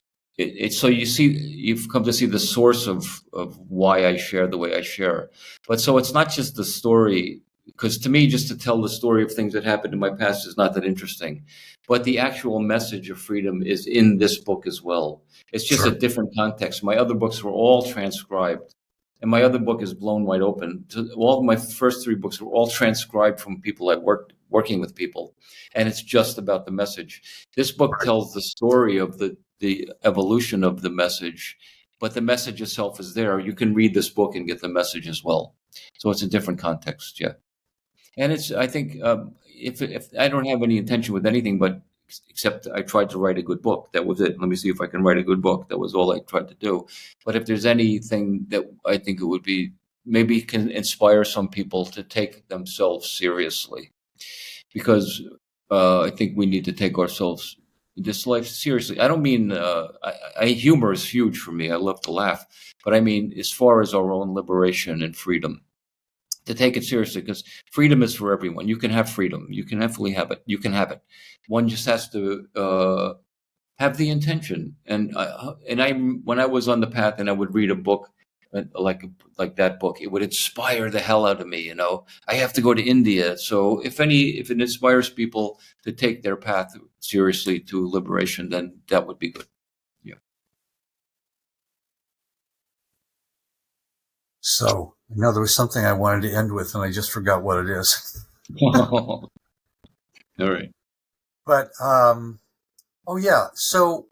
so you've come to see the source of why I share the way I share. But so it's not just the story, because to me, just to tell the story of things that happened in my past is not that interesting. But the actual message of freedom is in this book as well. It's just a different context. My other books were all transcribed. And my other book is blown wide open. All of my first three books were all transcribed from people I working with people. And it's just about the message. This book tells the story of the evolution of the message, but the message itself is there. You can read this book and get the message as well. So it's a different context, yeah. And I think if I don't have any intention with anything, but except I tried to write a good book. That was it. Let me see if I can write a good book. That was all I tried to do. But if there's anything that I think it would be, maybe can inspire some people to take themselves seriously, because I think we need to take ourselves, this life, seriously. I don't mean humor is huge for me. I love to laugh, but I mean as far as our own liberation and freedom, to take it seriously, because freedom is for everyone. You can have freedom. You can definitely have it. You can have it. One just has to have the intention. When I was on the path and I would read a book like that book, it would inspire the hell out of me. I have to go to India. So if it inspires people to take their path seriously to liberation, then that would be good. Yeah. So, there was something I wanted to end with, and I just forgot what it is. All right. But, oh yeah. So,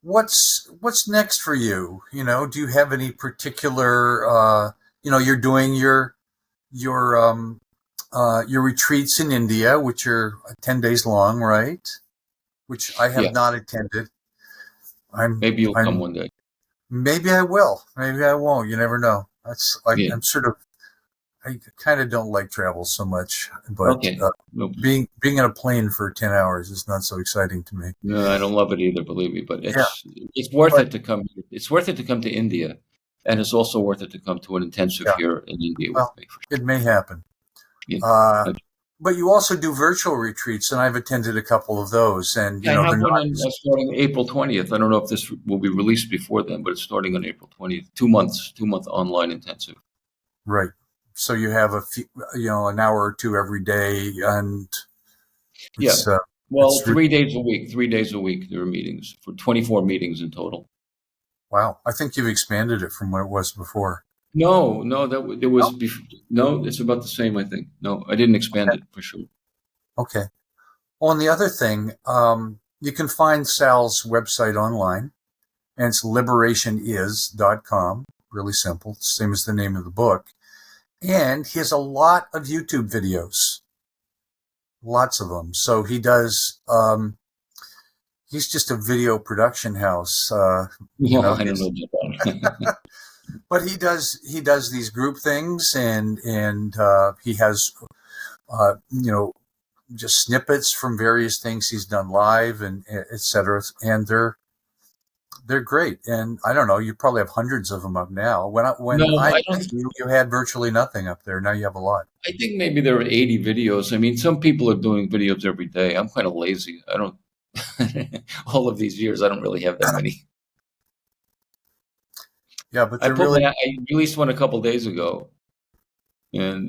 what's next for you? Do you have any particular, you're doing your retreats in India, which are 10 days long, right? Which I have not attended. Maybe you'll come one day. Maybe I will. Maybe I won't. You never know. I'm sort of, I kind of don't like travel so much, but being in a plane for 10 hours is not so exciting to me. No, I don't love it either, believe me, but it's worth it to come. It's worth it to come to India, and it's also worth it to come to an intensive here in India with me. It may happen. Yeah. But you also do virtual retreats, and I've attended a couple of those. And I have one starting April 20th. I don't know if this will be released before then, but it's starting on April 20th. 2 month online intensive. Right. So you have an hour or two every day, and it's, 3 days a week. 3 days a week there are meetings, for 24 meetings in total. Wow, I think you've expanded it from what it was before. No, there was no. It's about the same, I think. No, I didn't expand it for sure. Okay. Well, and the other thing, you can find Sal's website online, and it's liberationis.com. Really simple, same as the name of the book. And he has a lot of YouTube videos, lots of them. So he does. He's just a video production house. I don't know about that. But he does these group things, and he has just snippets from various things he's done live, and etc. And they're great. And I don't know, you probably have hundreds of them up now. When I met you had virtually nothing up there. Now you have a lot. I think maybe there are 80 videos. I mean, some people are doing videos every day. I'm kind of lazy. I don't. All of these years, I don't really have that many. Yeah, but I released one a couple days ago, and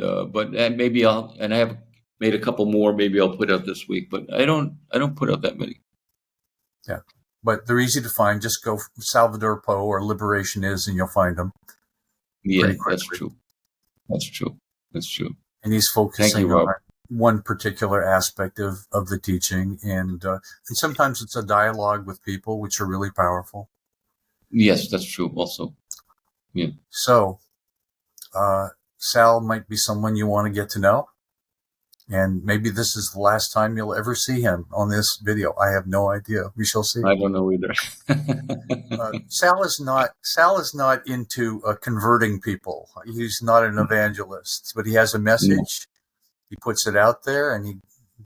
maybe I have made a couple more. Maybe I'll put out this week, but I don't put out that many. Yeah, but they're easy to find. Just go Salvadore Poe or Liberation Is, and you'll find them. Yeah, that's true. That's true. That's true. And he's focusing on one particular aspect of the teaching, and sometimes it's a dialogue with people, which are really powerful. Yes, that's true. Also. Yeah. So, Sal might be someone you want to get to know, and maybe this is the last time you'll ever see him on this video. I have no idea. We shall see. I don't know either. Sal is not into converting people. He's not an evangelist, but he has a message. No. He puts it out there,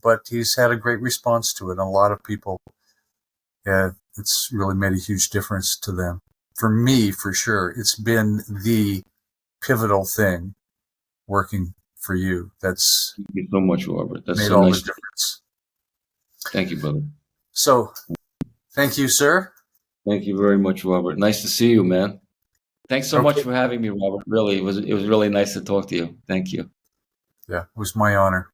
but he's had a great response to it. And a lot of people, it's really made a huge difference to them. For me, for sure, it's been the pivotal thing working for you. Thank you so much, Robert. That's made so all nice. The difference. Thank you, brother. So, thank you, sir. Thank you very much, Robert. Nice to see you, man. Thanks so much for having me, Robert. Really, it was really nice to talk to you. Thank you. Yeah, it was my honor.